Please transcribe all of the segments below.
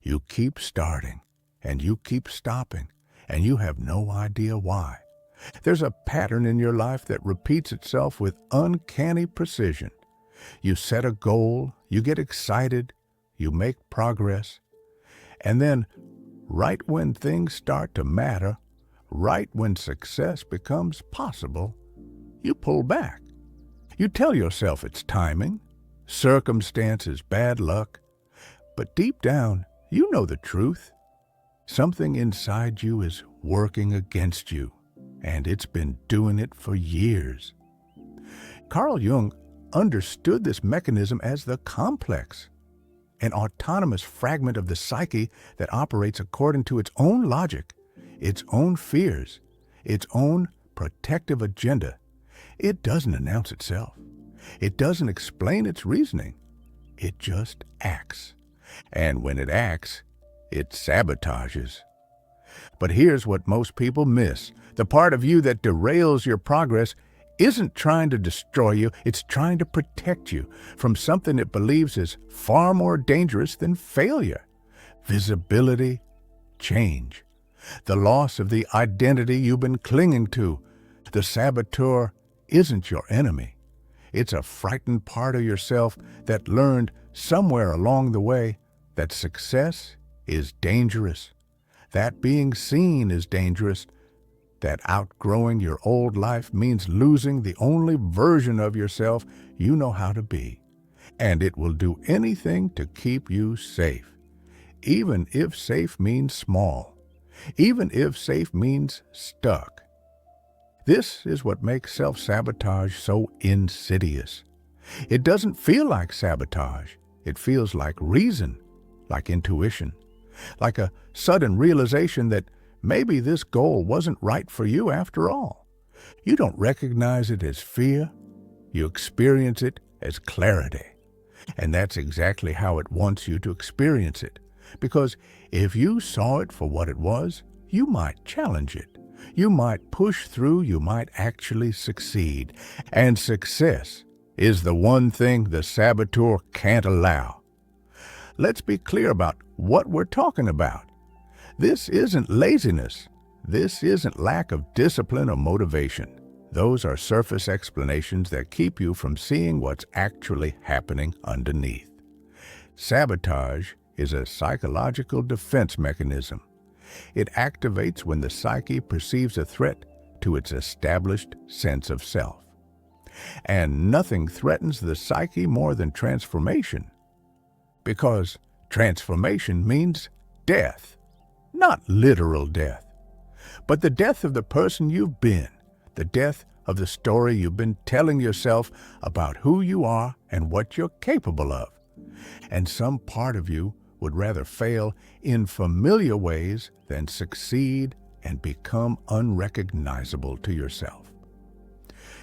You keep starting, and you keep stopping, and you have no idea why. There's a pattern in your life that repeats itself with uncanny precision. You set a goal, you get excited, you make progress, and then, right when things start to matter, right when success becomes possible, you pull back. You tell yourself it's timing, circumstances, bad luck, but deep down, you know the truth. Something inside you is working against you, and it's been doing it for years. Carl Jung understood this mechanism as the complex, an autonomous fragment of the psyche that operates according to its own logic, its own fears, its own protective agenda. It doesn't announce itself. It doesn't explain its reasoning. It just acts. And when it acts, it sabotages. But here's what most people miss. The part of you that derails your progress isn't trying to destroy you, it's trying to protect you from something it believes is far more dangerous than failure. Visibility, change, the loss of the identity you've been clinging to. The saboteur isn't your enemy. It's a frightened part of yourself that learned somewhere along the way that success is dangerous, that being seen is dangerous, that outgrowing your old life means losing the only version of yourself you know how to be. And it will do anything to keep you safe, even if safe means small, even if safe means stuck. This is what makes self-sabotage so insidious. It doesn't feel like sabotage. It feels like reason, like intuition, like a sudden realization that maybe this goal wasn't right for you after all. You don't recognize it as fear. You experience it as clarity. And that's exactly how it wants you to experience it. Because if you saw it for what it was, you might challenge it. You might push through, you might actually succeed. And success is the one thing the saboteur can't allow. Let's be clear about what we're talking about. This isn't laziness. This isn't lack of discipline or motivation. Those are surface explanations that keep you from seeing what's actually happening underneath. Sabotage is a psychological defense mechanism. It activates when the psyche perceives a threat to its established sense of self. And nothing threatens the psyche more than transformation. Because transformation means death. Not literal death, but the death of the person you've been, the death of the story you've been telling yourself about who you are and what you're capable of. And some part of you would rather fail in familiar ways than succeed and become unrecognizable to yourself.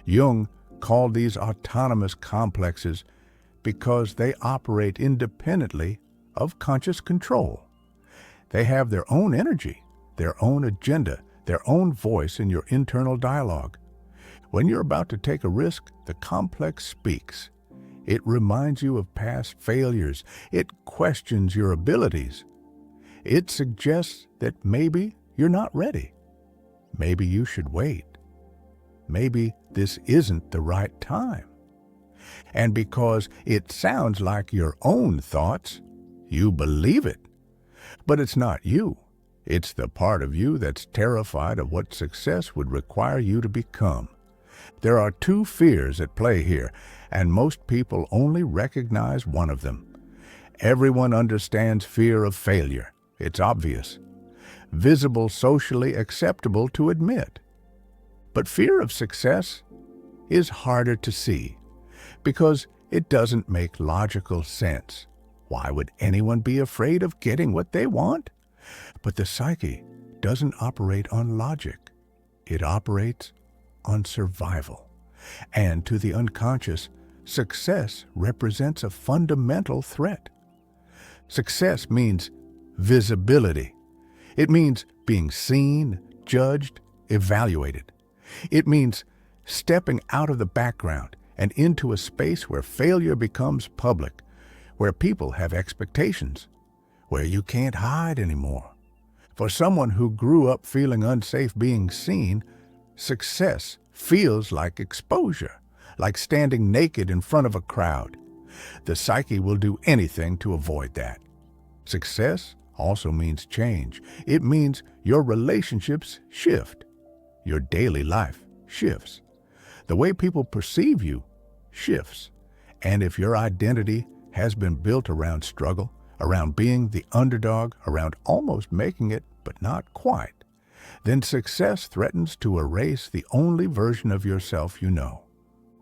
Jung called these autonomous complexes because they operate independently of conscious control. They have their own energy, their own agenda, their own voice in your internal dialogue. When you're about to take a risk, the complex speaks. It reminds you of past failures. It questions your abilities. It suggests that maybe you're not ready. Maybe you should wait. Maybe this isn't the right time. And because it sounds like your own thoughts, you believe it. But it's not you. It's the part of you that's terrified of what success would require you to become. There are two fears at play here, and most people only recognize one of them. Everyone understands fear of failure. It's obvious, visible, socially acceptable to admit. But fear of success is harder to see because it doesn't make logical sense. Why would anyone be afraid of getting what they want? But the psyche doesn't operate on logic. It operates on survival. And to the unconscious, success represents a fundamental threat. Success means visibility. It means being seen, judged, evaluated. It means stepping out of the background and into a space where failure becomes public, where people have expectations, where you can't hide anymore. For someone who grew up feeling unsafe being seen, success feels like exposure, like standing naked in front of a crowd. The psyche will do anything to avoid that. Success also means change. It means your relationships shift. Your daily life shifts. The way people perceive you shifts. And if your identity has been built around struggle, around being the underdog, around almost making it but not quite, then success threatens to erase the only version of yourself you know.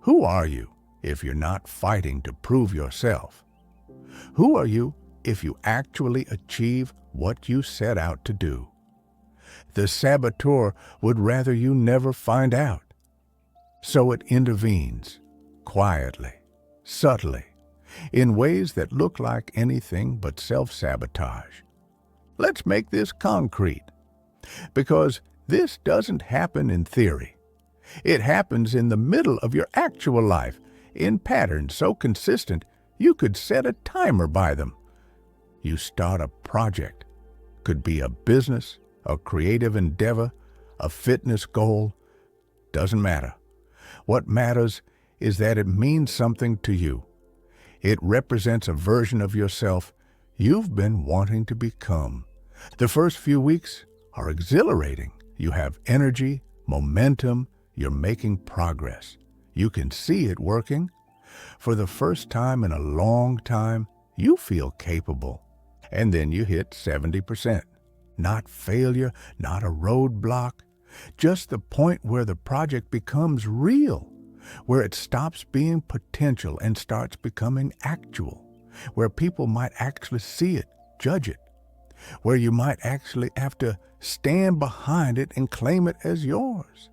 Who are you if you're not fighting to prove yourself? Who are you if you actually achieve what you set out to do? The saboteur would rather you never find out. So it intervenes, quietly, subtly, in ways that look like anything but self-sabotage. Let's make this concrete, because this doesn't happen in theory. It happens in the middle of your actual life, in patterns so consistent you could set a timer by them. You start a project, could be a business, a creative endeavor, a fitness goal, doesn't matter. What matters is that it means something to you. It represents a version of yourself you've been wanting to become. The first few weeks are exhilarating. You have energy, momentum, you're making progress. You can see it working. For the first time in a long time, you feel capable. And then you hit 70%. Not failure, not a roadblock, just the point where the project becomes real, where it stops being potential and starts becoming actual, where people might actually see it, judge it, where you might actually have to stand behind it and claim it as yours.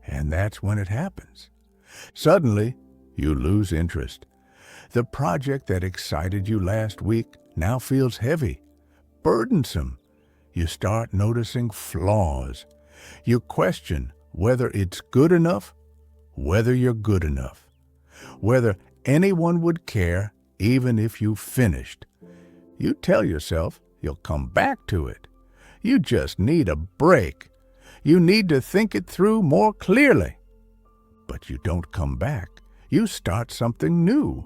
And that's when it happens. Suddenly, you lose interest. The project that excited you last week now feels heavy, burdensome. You start noticing flaws. You question whether it's good enough, whether you're good enough, whether anyone would care even if you finished. You tell yourself you'll come back to it. You just need a break. You need to think it through more clearly. But you don't come back. You start something new,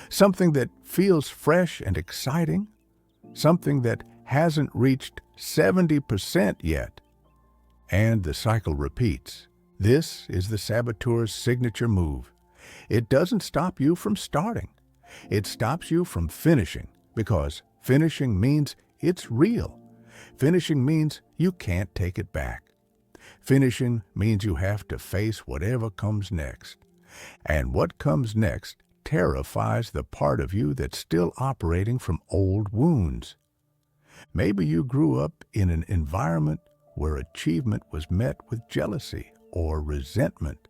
something that feels fresh and exciting, something that hasn't reached 70% yet. And the cycle repeats. This is the saboteur's signature move. It doesn't stop you from starting. It stops you from finishing, because finishing means it's real. Finishing means you can't take it back. Finishing means you have to face whatever comes next. And what comes next terrifies the part of you that's still operating from old wounds. Maybe you grew up in an environment where achievement was met with jealousy or resentment,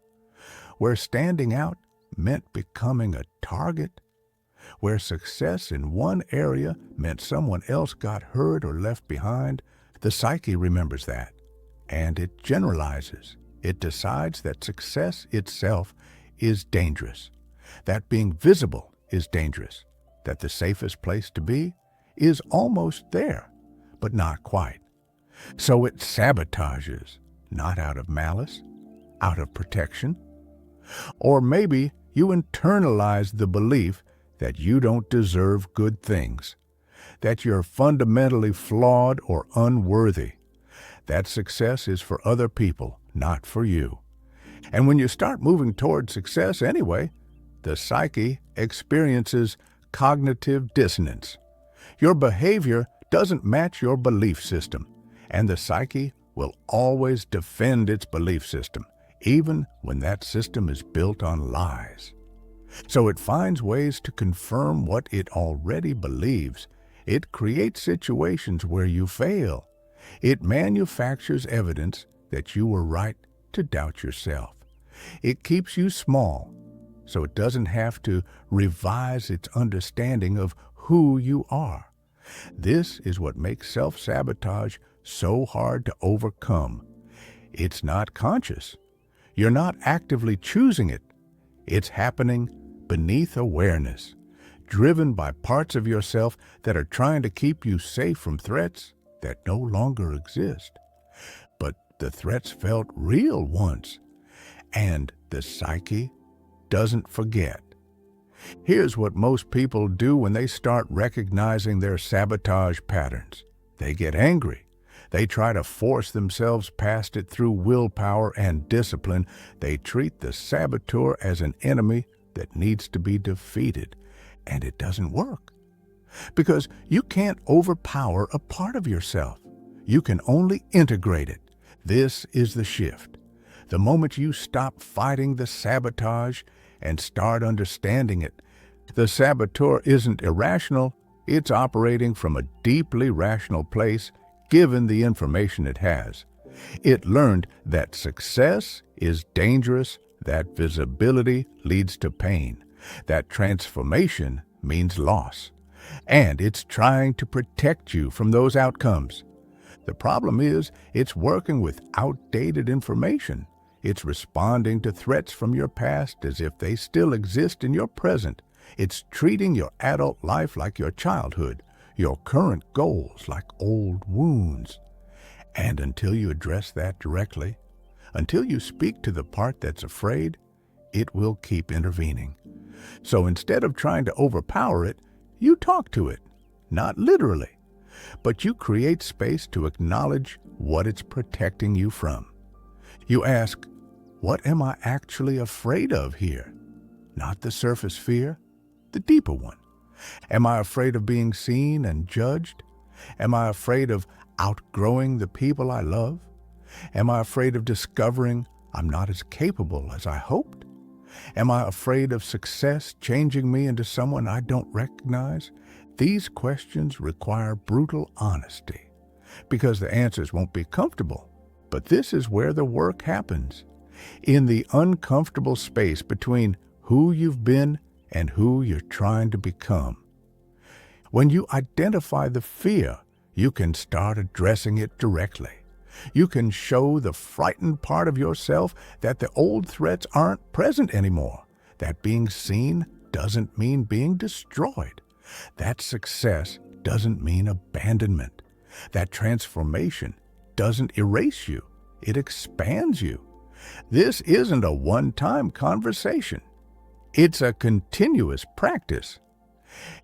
where standing out meant becoming a target, where success in one area meant someone else got hurt or left behind. The psyche remembers that, and it generalizes. It decides that success itself is dangerous, that being visible is dangerous, that the safest place to be is almost there, but not quite. So it sabotages, not out of malice, out of protection. Or maybe you internalize the belief that you don't deserve good things, that you're fundamentally flawed or unworthy, that success is for other people, not for you. And when you start moving toward success anyway, the psyche experiences cognitive dissonance. Your behavior doesn't match your belief system, and the psyche will always defend its belief system, even when that system is built on lies. So it finds ways to confirm what it already believes. It creates situations where you fail. It manufactures evidence that you were right to doubt yourself. It keeps you small, so it doesn't have to revise its understanding of who you are. This is what makes self-sabotage so hard to overcome. It's not conscious. You're not actively choosing it. It's happening beneath awareness, driven by parts of yourself that are trying to keep you safe from threats that no longer exist. But the threats felt real once, and the psyche doesn't forget. Here's what most people do when they start recognizing their sabotage patterns. They get angry. They try to force themselves past it through willpower and discipline. They treat the saboteur as an enemy that needs to be defeated. And it doesn't work. Because you can't overpower a part of yourself. You can only integrate it. This is the shift. The moment you stop fighting the sabotage and start understanding it, the saboteur isn't irrational. It's operating from a deeply rational place, given the information it has. It learned that success is dangerous, that visibility leads to pain, that transformation means loss, and it's trying to protect you from those outcomes. The problem is, it's working with outdated information. It's responding to threats from your past as if they still exist in your present. It's treating your adult life like your childhood, your current goals like old wounds. And until you address that directly, until you speak to the part that's afraid, it will keep intervening. So instead of trying to overpower it, you talk to it, not literally, but you create space to acknowledge what it's protecting you from. You ask, what am I actually afraid of here? Not the surface fear, the deeper one. Am I afraid of being seen and judged? Am I afraid of outgrowing the people I love? Am I afraid of discovering I'm not as capable as I hoped? Am I afraid of success changing me into someone I don't recognize? These questions require brutal honesty, because the answers won't be comfortable. But this is where the work happens, in the uncomfortable space between who you've been and who you're trying to become. When you identify the fear, you can start addressing it directly. You can show the frightened part of yourself that the old threats aren't present anymore, that being seen doesn't mean being destroyed, that success doesn't mean abandonment, that transformation doesn't erase you, it expands you. This isn't a one-time conversation. It's a continuous practice.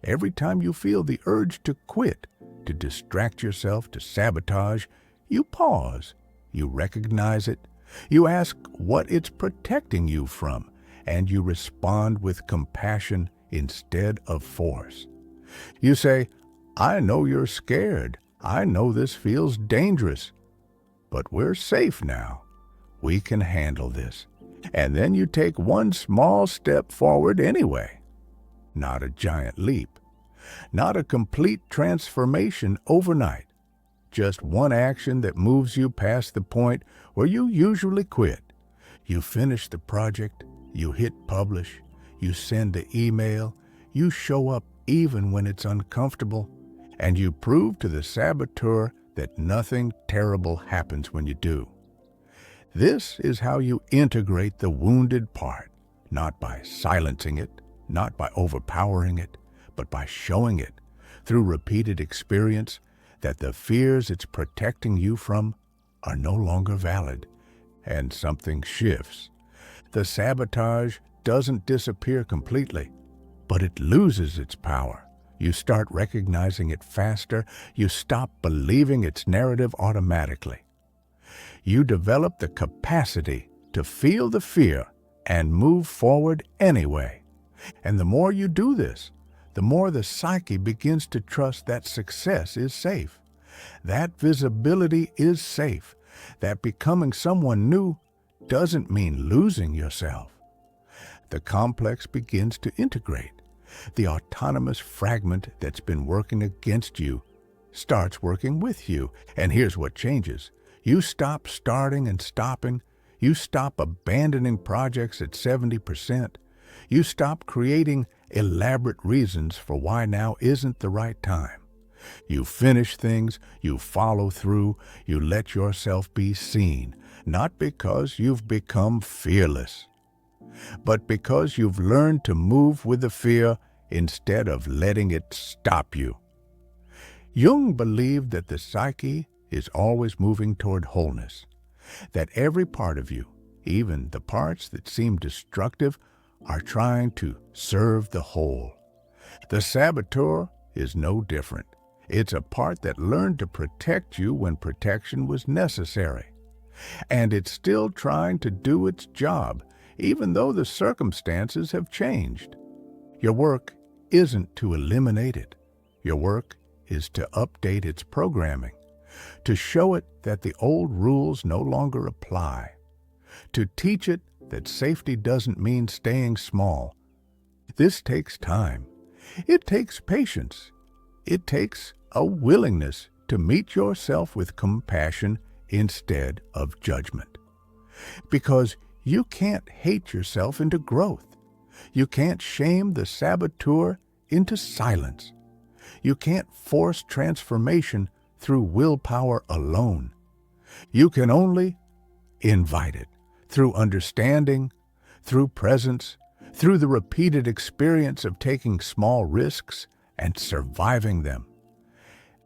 Every time you feel the urge to quit, to distract yourself, to sabotage, you pause, you recognize it, you ask what it's protecting you from, and you respond with compassion instead of force. You say, I know you're scared. I know this feels dangerous, but we're safe now. We can handle this. And then you take one small step forward anyway. Not a giant leap. Not a complete transformation overnight. Just one action that moves you past the point where you usually quit. You finish the project, you hit publish, you send the email, you show up even when it's uncomfortable, and you prove to the saboteur that nothing terrible happens when you do. This is how you integrate the wounded part, not by silencing it, not by overpowering it, but by showing it, through repeated experience, that the fears it's protecting you from are no longer valid, and something shifts. The sabotage doesn't disappear completely, but it loses its power. You start recognizing it faster. You stop believing its narrative automatically. You develop the capacity to feel the fear and move forward anyway. And the more you do this, the more the psyche begins to trust that success is safe, that visibility is safe, that becoming someone new doesn't mean losing yourself. The complex begins to integrate. The autonomous fragment that's been working against you starts working with you. And here's what changes. You stop starting and stopping. You stop abandoning projects at 70%. You stop creating elaborate reasons for why now isn't the right time. You finish things, you follow through, you let yourself be seen, not because you've become fearless, but because you've learned to move with the fear instead of letting it stop you. Jung believed that the psyche is always moving toward wholeness, that every part of you, even the parts that seem destructive, are trying to serve the whole. The saboteur is no different. It's a part that learned to protect you when protection was necessary. And it's still trying to do its job, even though the circumstances have changed. Your work isn't to eliminate it. Your work is to update its programming, to show it that the old rules no longer apply, to teach it that safety doesn't mean staying small. This takes time. It takes patience. It takes a willingness to meet yourself with compassion instead of judgment. Because you can't hate yourself into growth. You can't shame the saboteur into silence. You can't force transformation through willpower alone. You can only invite it through understanding, through presence, through the repeated experience of taking small risks and surviving them.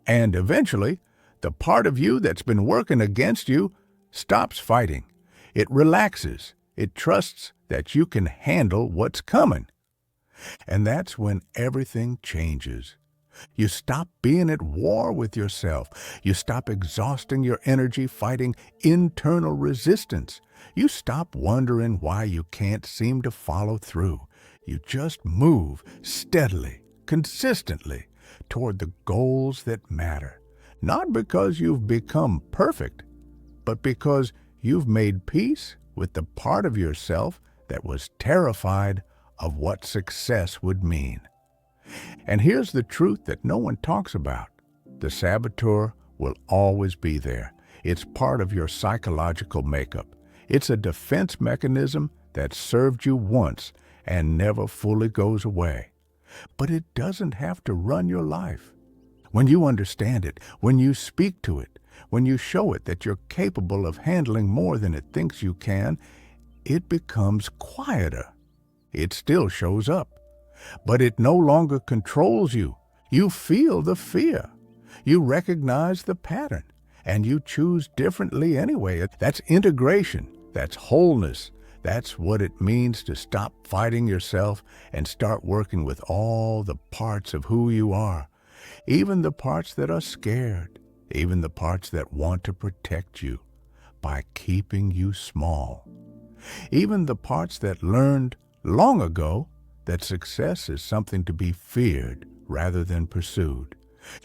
And eventually, the part of you that's been working against you stops fighting. It relaxes. It trusts that you can handle what's coming. And that's when everything changes. You stop being at war with yourself. You stop exhausting your energy fighting internal resistance. You stop wondering why you can't seem to follow through. You just move steadily, consistently toward the goals that matter. Not because you've become perfect, but because you've made peace with the part of yourself that was terrified of what success would mean. And here's the truth that no one talks about. The saboteur will always be there. It's part of your psychological makeup. It's a defense mechanism that served you once and never fully goes away. But it doesn't have to run your life. When you understand it, when you speak to it, when you show it that you're capable of handling more than it thinks you can, it becomes quieter. It still shows up, but it no longer controls you. You feel the fear. You recognize the pattern, and you choose differently anyway. That's integration. That's wholeness. That's what it means to stop fighting yourself and start working with all the parts of who you are, even the parts that are scared, even the parts that want to protect you by keeping you small, even the parts that learned long ago that success is something to be feared rather than pursued.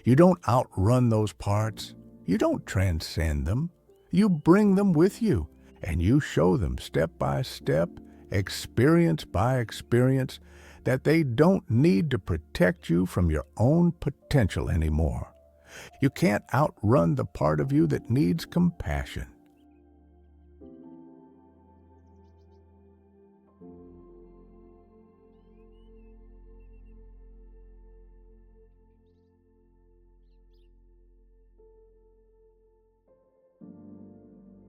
You don't outrun those parts. You don't transcend them. You bring them with you, and you show them step by step, experience by experience, that they don't need to protect you from your own potential anymore. You can't outrun the part of you that needs compassion.